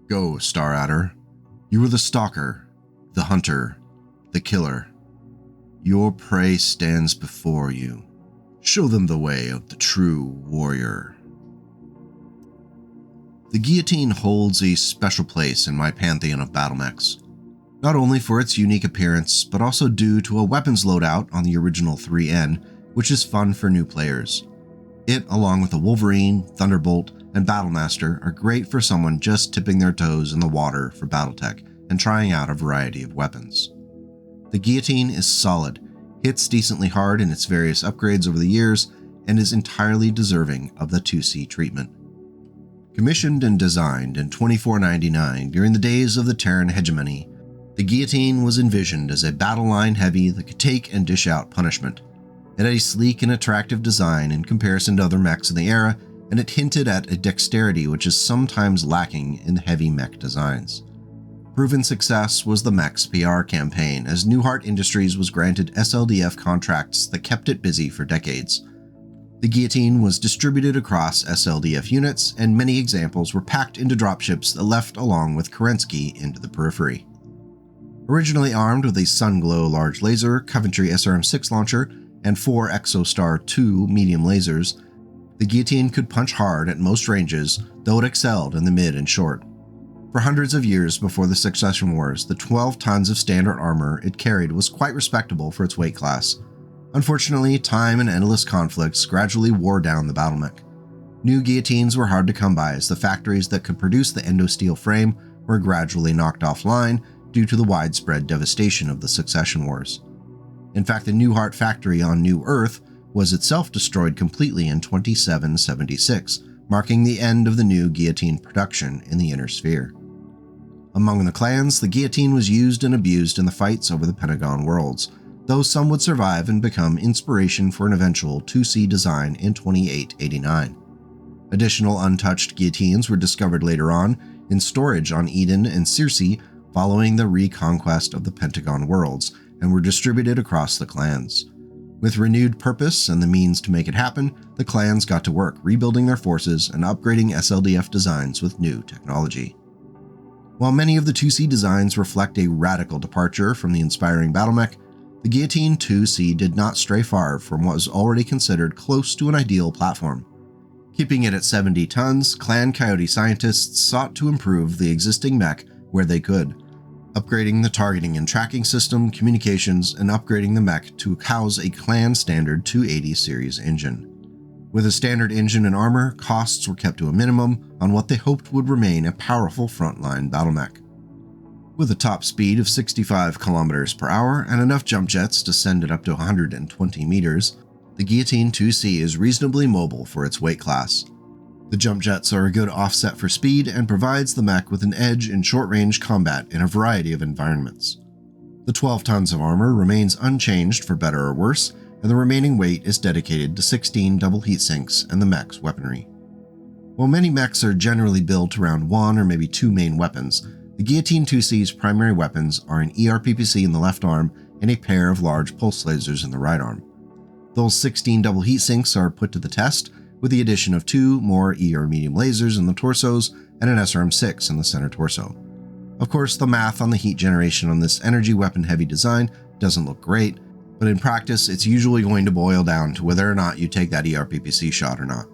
Go, Star Adder. You are the stalker, the hunter, the killer. Your prey stands before you. Show them the way of the true warrior. The Guillotine holds a special place in my pantheon of battle mechs, not only for its unique appearance, but also due to a weapons loadout on the original 3N, which is fun for new players. It, along with the Wolverine, Thunderbolt, and Battlemaster, are great for someone just tipping their toes in the water for BattleTech and trying out a variety of weapons. The Guillotine is solid, hits decently hard in its various upgrades over the years, and is entirely deserving of the 2C treatment. Commissioned and designed in $24.99 during the days of the Terran hegemony, the Guillotine was envisioned as a battle line heavy that could take and dish out punishment. It had a sleek and attractive design in comparison to other mechs in the era, and it hinted at a dexterity which is sometimes lacking in heavy mech designs. Proven success was the mech's PR campaign, as Newhart Industries was granted SLDF contracts that kept it busy for decades. The Guillotine was distributed across SLDF units, and many examples were packed into dropships that left along with Kerensky into the periphery. Originally armed with a Sunglow large laser, Coventry SRM-6 launcher, and 4 ExoStar 2 medium lasers, the Guillotine could punch hard at most ranges, though it excelled in the mid and short. For hundreds of years before the Succession Wars, the 12 tons of standard armor it carried was quite respectable for its weight class. Unfortunately, time and endless conflicts gradually wore down the battle mech. New Guillotines were hard to come by, as the factories that could produce the endosteel frame were gradually knocked offline due to the widespread devastation of the Succession Wars. In fact, the Newhart factory on New Earth was itself destroyed completely in 2776, marking the end of the new Guillotine production in the Inner Sphere. Among the clans, the Guillotine was used and abused in the fights over the Pentagon worlds, though some would survive and become inspiration for an eventual 2C design in 2889. Additional untouched Guillotines were discovered later on in storage on Eden and Circe following the reconquest of the Pentagon worlds, and were distributed across the clans. With renewed purpose and the means to make it happen, the clans got to work rebuilding their forces and upgrading SLDF designs with new technology. While many of the 2C designs reflect a radical departure from the inspiring battlemech, the Guillotine 2C did not stray far from what was already considered close to an ideal platform. Keeping it at 70 tons, Clan Coyote scientists sought to improve the existing mech where they could, upgrading the targeting and tracking system, communications, and upgrading the mech to house a Clan standard 280 series engine. With a standard engine and armor, costs were kept to a minimum on what they hoped would remain a powerful frontline battle mech. With a top speed of 65 km per hour and enough jump jets to send it up to 120 meters, the Guillotine 2C is reasonably mobile for its weight class. The jump jets are a good offset for speed and provides the mech with an edge in short-range combat in a variety of environments. The 12 tons of armor remains unchanged for better or worse, and the remaining weight is dedicated to 16 double heat sinks and the mech's weaponry. While many mechs are generally built around one or maybe two main weapons, the Guillotine 2C's primary weapons are an ERPPC in the left arm and a pair of large pulse lasers in the right arm. Those 16 double heat sinks are put to the test, with the addition of 2 more ER medium lasers in the torsos and an SRM-6 in the center torso. Of course, the math on the heat generation on this energy weapon heavy design doesn't look great, but in practice it's usually going to boil down to whether or not you take that ERPPC shot or not.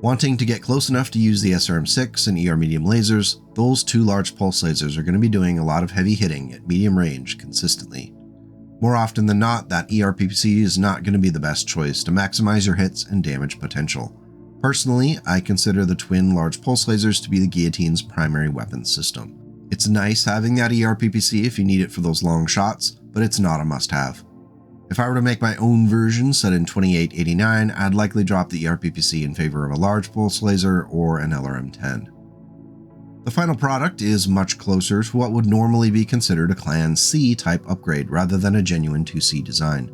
Wanting to get close enough to use the SRM-6 and ER medium lasers, those 2 large pulse lasers are going to be doing a lot of heavy hitting at medium range consistently. More often than not, that ERPPC is not going to be the best choice to maximize your hits and damage potential. Personally, I consider the twin large pulse lasers to be the Guillotine's primary weapon system. It's nice having that ERPPC if you need it for those long shots, but it's not a must-have. If I were to make my own version set in 2889, I'd likely drop the ERPPC in favor of a large pulse laser or an LRM-10. The final product is much closer to what would normally be considered a Clan C type upgrade rather than a genuine 2C design.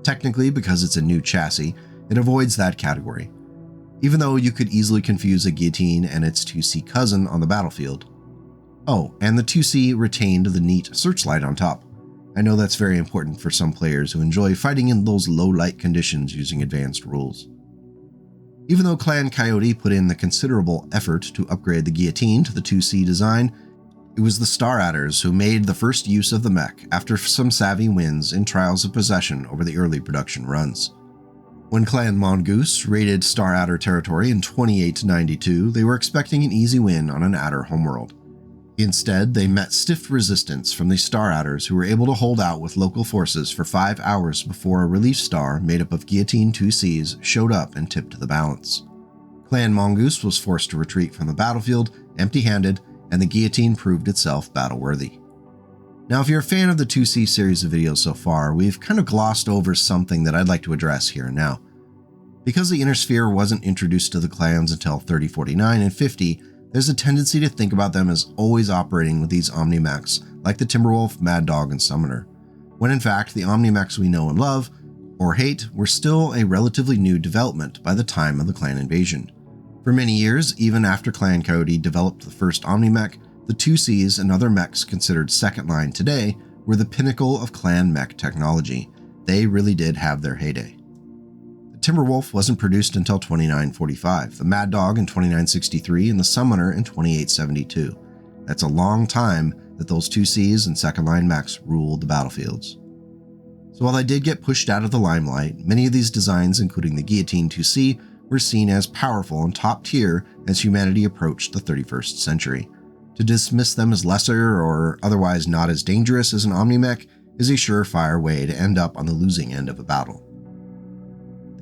Technically, because it's a new chassis, it avoids that category, even though you could easily confuse a Guillotine and its 2C cousin on the battlefield. Oh, and the 2C retained the neat searchlight on top. I know that's very important for some players who enjoy fighting in those low light conditions using advanced rules. Even though Clan Coyote put in the considerable effort to upgrade the Guillotine to the 2C design, it was the Star Adders who made the first use of the mech after some savvy wins in Trials of Possession over the early production runs. When Clan Mongoose raided Star Adder territory in 2892, they were expecting an easy win on an Adder homeworld. Instead, they met stiff resistance from the Star Adders, who were able to hold out with local forces for 5 hours before a relief star made up of Guillotine 2Cs showed up and tipped the balance. Clan Mongoose was forced to retreat from the battlefield empty-handed, and the Guillotine proved itself battle-worthy. Now, if you're a fan of the 2C series of videos so far, we've kind of glossed over something that I'd like to address here and now. Because the Inner Sphere wasn't introduced to the clans until 3049 and 50, there's a tendency to think about them as always operating with these Omni-Mechs like the Timberwolf, Mad Dog, and Summoner, when in fact the Omni-Mechs we know and love, or hate, were still a relatively new development by the time of the clan invasion. For many years, even after Clan Coyote developed the first Omni-Mech, the 2Cs and other mechs considered second line today were the pinnacle of clan mech technology. They really did have their heyday. Timberwolf wasn't produced until 2945, the Mad Dog in 2963, and the Summoner in 2872. That's a long time that those 2Cs and second-line mechs ruled the battlefields. So while they did get pushed out of the limelight, many of these designs, including the Guillotine 2C, were seen as powerful and top tier as humanity approached the 31st century. To dismiss them as lesser or otherwise not as dangerous as an Omni-Mech is a surefire way to end up on the losing end of a battle.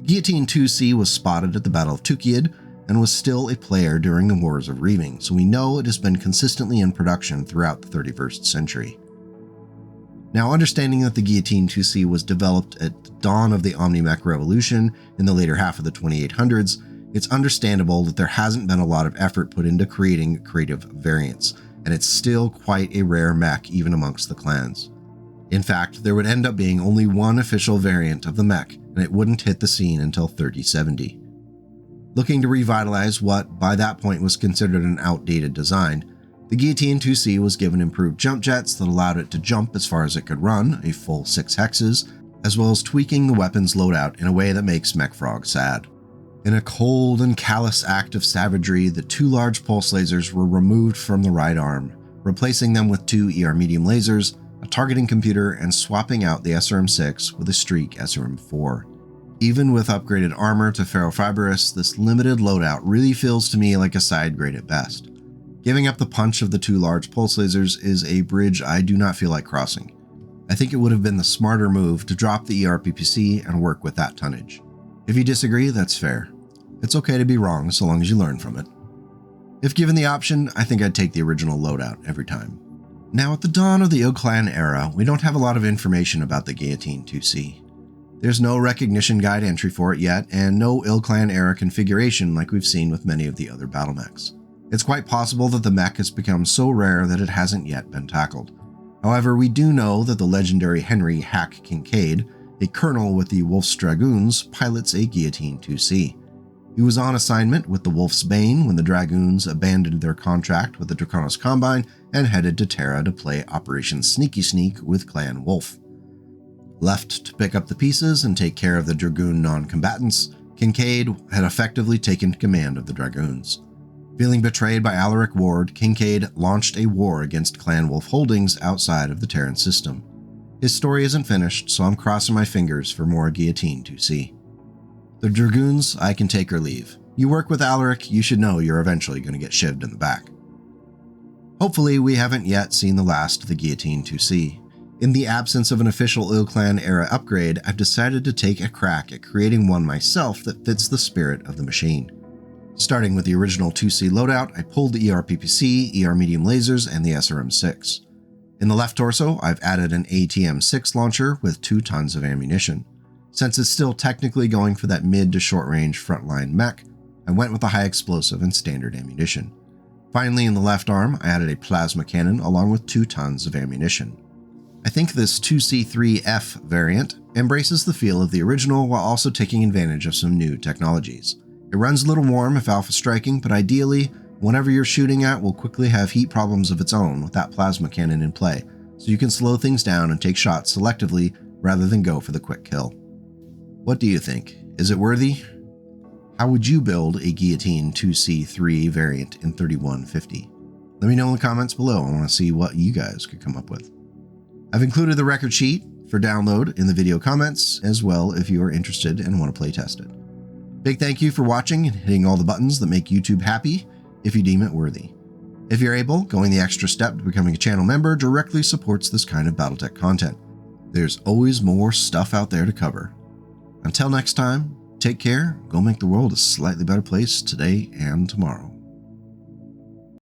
Guillotine 2C was spotted at the Battle of Tukiad and was still a player during the Wars of Reaving, so we know it has been consistently in production throughout the 31st century. Now, understanding that the Guillotine 2C was developed at the dawn of the Omni-Mech revolution in the later half of the 2800s, it's understandable that there hasn't been a lot of effort put into creating creative variants, and it's still quite a rare mech even amongst the clans. In fact, there would end up being only one official variant of the mech, and it wouldn't hit the scene until 3070. Looking to revitalize what by that point was considered an outdated design, the Guillotine 2C was given improved jump jets that allowed it to jump as far as it could run, a full 6 hexes, as well as tweaking the weapon's loadout in a way that makes Mechfrog sad. In a cold and callous act of savagery, the 2 large pulse lasers were removed from the right arm, replacing them with 2 ER medium lasers, a targeting computer, and swapping out the SRM-6 with a Streak SRM-4. Even with upgraded armor to ferrofibrous, this limited loadout really feels to me like a side grade at best. Giving up the punch of the 2 large pulse lasers is a bridge I do not feel like crossing. I think it would have been the smarter move to drop the ERPPC and work with that tonnage. If you disagree, that's fair. It's okay to be wrong so long as you learn from it. If given the option, I think I'd take the original loadout every time. Now, at the dawn of the Ill Clan era, we don't have a lot of information about the Guillotine 2C. There's no recognition guide entry for it yet, and no Ill Clan era configuration like we've seen with many of the other battle mechs. It's quite possible that the mech has become so rare that it hasn't yet been tackled. However, we do know that the legendary Henry Hack Kincaid, a colonel with the Wolf's Dragoons, pilots a Guillotine 2C. He was on assignment with the Wolf's Bane when the Dragoons abandoned their contract with the Draconis Combine and headed to Terra to play Operation Sneaky Sneak with Clan Wolf. Left to pick up the pieces and take care of the Dragoon non-combatants, Kincaid had effectively taken command of the Dragoons. Feeling betrayed by Alaric Ward, Kincaid launched a war against Clan Wolf holdings outside of the Terran system. His story isn't finished, so I'm crossing my fingers for more Guillotine 2C. The Dragoons, I can take or leave. You work with Alaric, you should know you're eventually going to get shivved in the back. Hopefully, we haven't yet seen the last of the Guillotine 2C. In the absence of an official Ill Clan era upgrade, I've decided to take a crack at creating one myself that fits the spirit of the machine. Starting with the original 2C loadout, I pulled the ERPPC, ER medium lasers, and the SRM-6. In the left torso, I've added an ATM-6 launcher with 2 tons of ammunition. Since it's still technically going for that mid to short range frontline mech, I went with the high explosive and standard ammunition. Finally, in the left arm, I added a plasma cannon along with 2 tons of ammunition. I think this 2C3F variant embraces the feel of the original while also taking advantage of some new technologies. It runs a little warm if alpha striking, but ideally, whatever you're shooting at will quickly have heat problems of its own with that plasma cannon in play, so you can slow things down and take shots selectively rather than go for the quick kill. What do you think? Is it worthy? How would you build a Guillotine IIC variant in 3150? Let me know in the comments below. I want to see what you guys could come up with. I've included the record sheet for download in the video comments as well if you are interested and want to play test it. Big thank you for watching and hitting all the buttons that make YouTube happy if you deem it worthy. If you're able, going the extra step to becoming a channel member directly supports this kind of BattleTech content. There's always more stuff out there to cover. Until next time, take care, go make the world a slightly better place today and tomorrow.